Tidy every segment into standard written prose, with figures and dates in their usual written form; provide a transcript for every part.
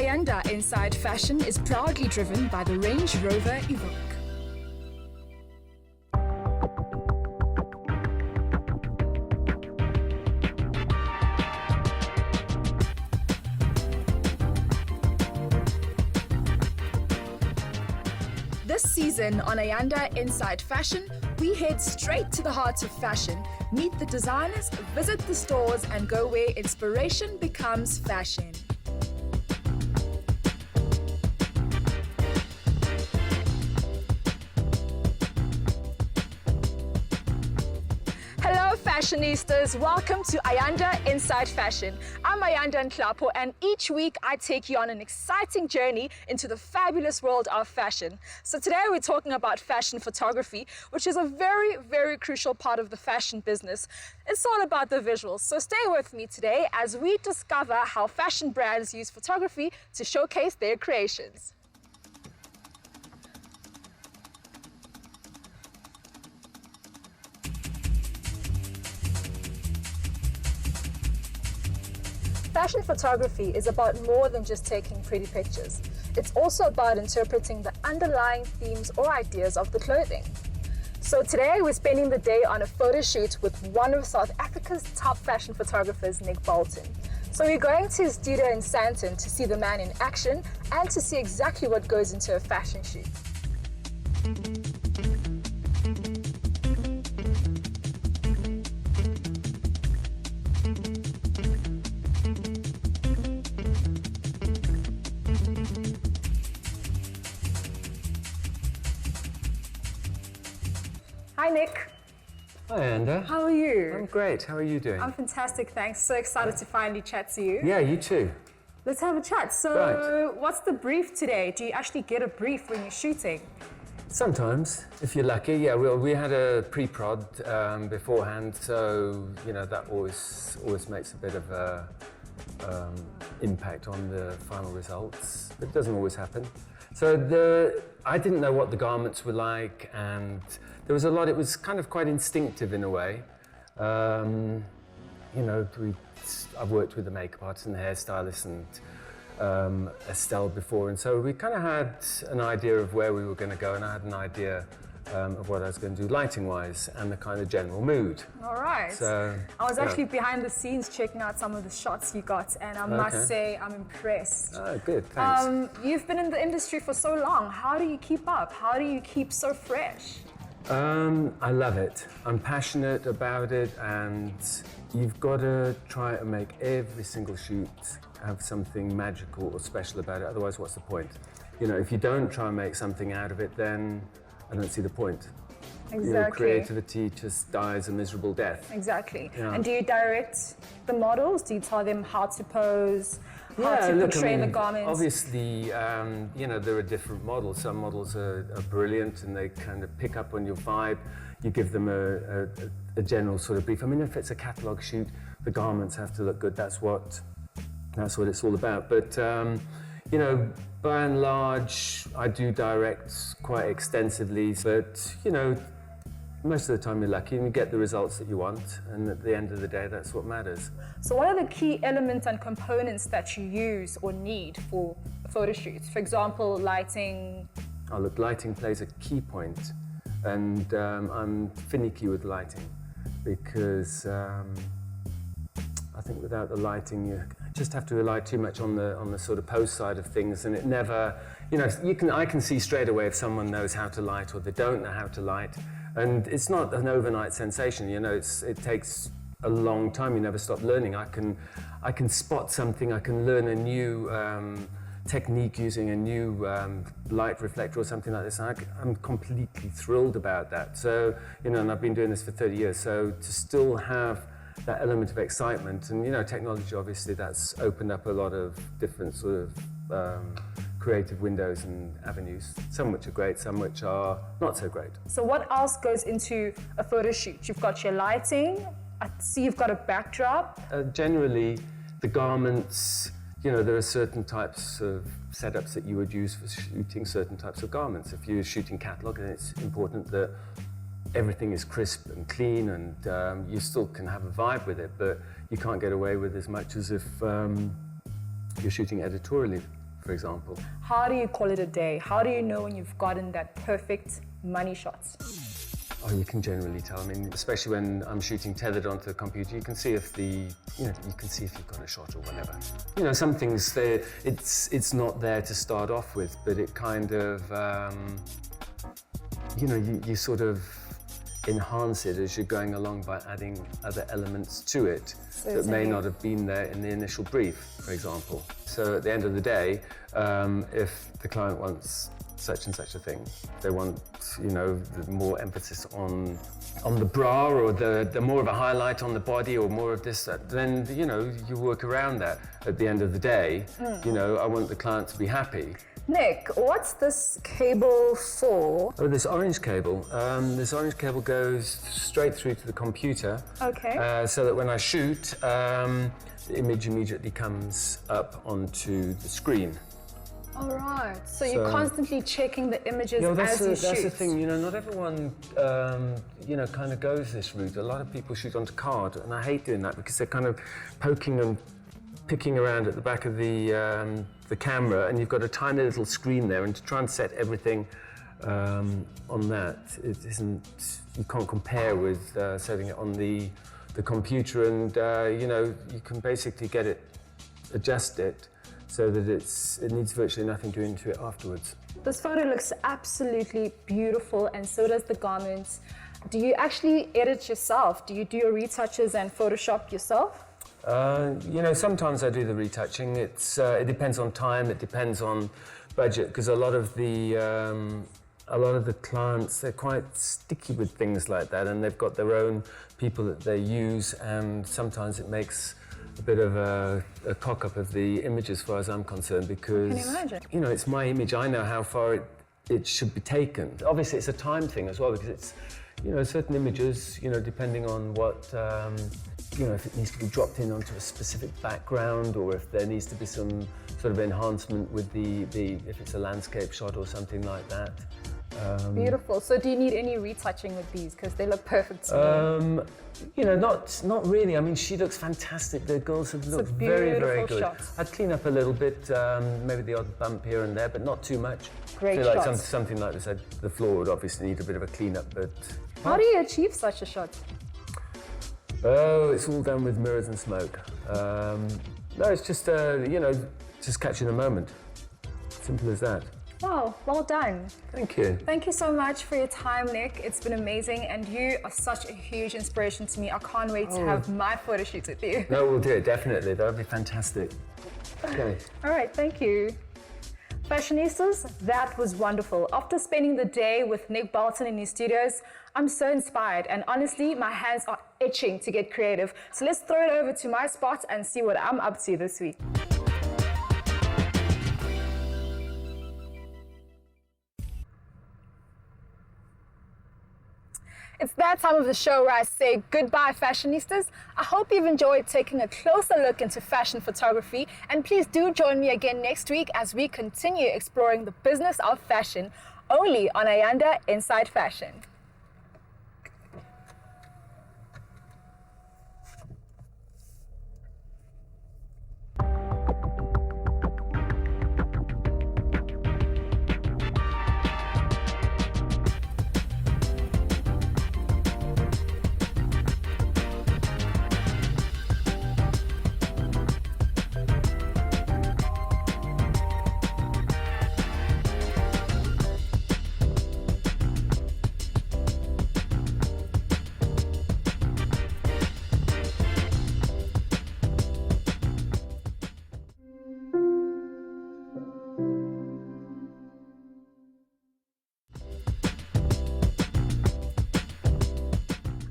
Ayanda Inside Fashion is proudly driven by the Range Rover Evoque. This season on Ayanda Inside Fashion, we head straight to the heart of fashion, meet the designers, visit the stores, and go where inspiration becomes fashion. Hello fashionistas, welcome to Ayanda Inside Fashion. I'm Ayanda Nhlapo, and each week I take you on an exciting journey into the fabulous world of fashion. So today we're talking about fashion photography, which is a very, very crucial part of the fashion business. It's all about the visuals, so stay with me today as we discover how fashion brands use photography to showcase their creations. Fashion photography is about more than just taking pretty pictures. It's also about interpreting the underlying themes or ideas of the clothing. So today we're spending the day on a photo shoot with one of South Africa's top fashion photographers, Nick Bolton. So we're going to his studio in Sandton to see the man in action and to see exactly what goes into a fashion shoot. Hi Nick. Hi Ayanda. How are you? I'm great. How are you doing? I'm fantastic, thanks. So excited to finally chat to you. Yeah, you too. Let's have a chat. So Right. what's the brief today? Do you actually get a brief when you're shooting? Sometimes, if you're lucky. Yeah, we had a pre-prod beforehand, so you know that always makes a bit of a impact on the final results. It doesn't always happen. So I didn't know what the garments were like, and there was a lot. It was kind of quite instinctive in a way. You know, I've worked with the makeup artist and the hairstylist and Estelle before, and so we kind of had an idea of where we were going to go, and I had an idea of what I was going to do lighting-wise and the kind of general mood. All right. So I was actually behind the scenes checking out some of the shots you got, and I must say I'm impressed. Oh, good, thanks. You've been in the industry for so long. How do you keep up? How do you keep so fresh? I love it. I'm passionate about it, and you've got to try and make every single shoot have something magical or special about it. Otherwise, what's the point? You know, if you don't try and make something out of it, then I don't see the point. Exactly. You know, creativity just dies a miserable death. Exactly. Yeah. And do you direct the models? Do you tell them how to pose, how to portray the garments? Obviously, you know, there are different models. Some models are brilliant and they kind of pick up on your vibe. You give them a general sort of brief. I mean, if it's a catalogue shoot, the garments have to look good. That's what it's all about. But you know, by and large, I do direct quite extensively. But you know, most of the time you're lucky and you get the results that you want, and at the end of the day, that's what matters. So what are the key elements and components that you use or need for photo shoots? For example, lighting. Oh, look, lighting plays a key point, and I'm finicky with lighting because I think without the lighting, you just have to rely too much on the sort of pose side of things, and it never, you know, I can see straight away if someone knows how to light or they don't know how to light. And it's not an overnight sensation, you know, it takes a long time. You never stop learning. I can spot something, I can learn a new technique using a new light reflector or something like this. And I'm completely thrilled about that. So, you know, and I've been doing this for 30 years. So to still have that element of excitement, and you know, technology, obviously, that's opened up a lot of different sort of creative windows and avenues, some which are great, some which are not so great. So what else goes into a photo shoot? You've got your lighting, I see you've got a backdrop. Generally, the garments, you know, there are certain types of setups that you would use for shooting certain types of garments. If you're shooting catalogue, then it's important that everything is crisp and clean, and you still can have a vibe with it, but you can't get away with as much as if you're shooting editorially for example. How do you call it a day? How do you know when you've gotten that perfect money shot? Oh, you can generally tell. I mean, especially when I'm shooting tethered onto the computer, you can see if you can see if you've got a shot or whatever. You know, some things it's not there to start off with, but it kind of, you sort of enhance it as you're going along by adding other elements to it that may not have been there in the initial brief, for example. So at the end of the day, if the client wants such and such a thing, they want, the more emphasis on the bra, or the more of a highlight on the body, or more of this, that, then, you work around that. At the end of the day, I want the client to be happy. Nick, what's this cable for? Oh, this orange cable. This orange cable goes straight through to the computer. Okay. So that when I shoot, the image immediately comes up onto the screen. All right. So you're constantly checking the images as you shoot. That's the thing. Not everyone, kind of goes this route. A lot of people shoot onto card, and I hate doing that because they're kind of poking and picking around at the back of the camera, and you've got a tiny little screen there, and to try and set everything on that, it isn't. You can't compare with setting it on the computer, and you can basically adjust it so that it needs virtually nothing to into it afterwards. This photo looks absolutely beautiful, and so does the garments. Do you actually edit yourself? Do you do your retouches and Photoshop yourself? Sometimes I do the retouching. It depends on time. It depends on budget, because a lot of the clients, they're quite sticky with things like that, and they've got their own people that they use, and sometimes it makes a bit of a cock-up of the image as far as I'm concerned, because Can you imagine? It's my image. I know how far it should be taken. Obviously, it's a time thing as well, because it's certain images, depending on what, if it needs to be dropped in onto a specific background, or if there needs to be some sort of enhancement with if it's a landscape shot or something like that. Beautiful. So do you need any retouching with these? Because they look perfect to me. Not really. I mean, she looks fantastic. The girls have looked very, very good. Shot. I'd clean up a little bit, maybe the odd bump here and there, but not too much. Great I feel shots. like something like this, the floor would obviously need a bit of a clean up, but... How do you achieve such a shot? Oh, it's all done with mirrors and smoke. No, it's just, just catching the moment. Simple as that. Wow, well done. Thank you. Thank you so much for your time, Nick. It's been amazing, and you are such a huge inspiration to me. I can't wait to have my photo shoots with you. No, we'll do it, definitely. That would be fantastic. Okay. All right, thank you. Fashionistas, that was wonderful. After spending the day with Nick Bolton in his studios, I'm so inspired, and honestly, my hands are itching to get creative. So let's throw it over to my spot and see what I'm up to this week. It's that time of the show where I say goodbye, fashionistas. I hope you've enjoyed taking a closer look into fashion photography, and please do join me again next week as we continue exploring the business of fashion, only on Ayanda Inside Fashion.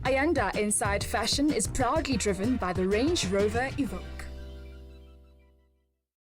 Ayanda Inside Fashion is proudly driven by the Range Rover Evoque.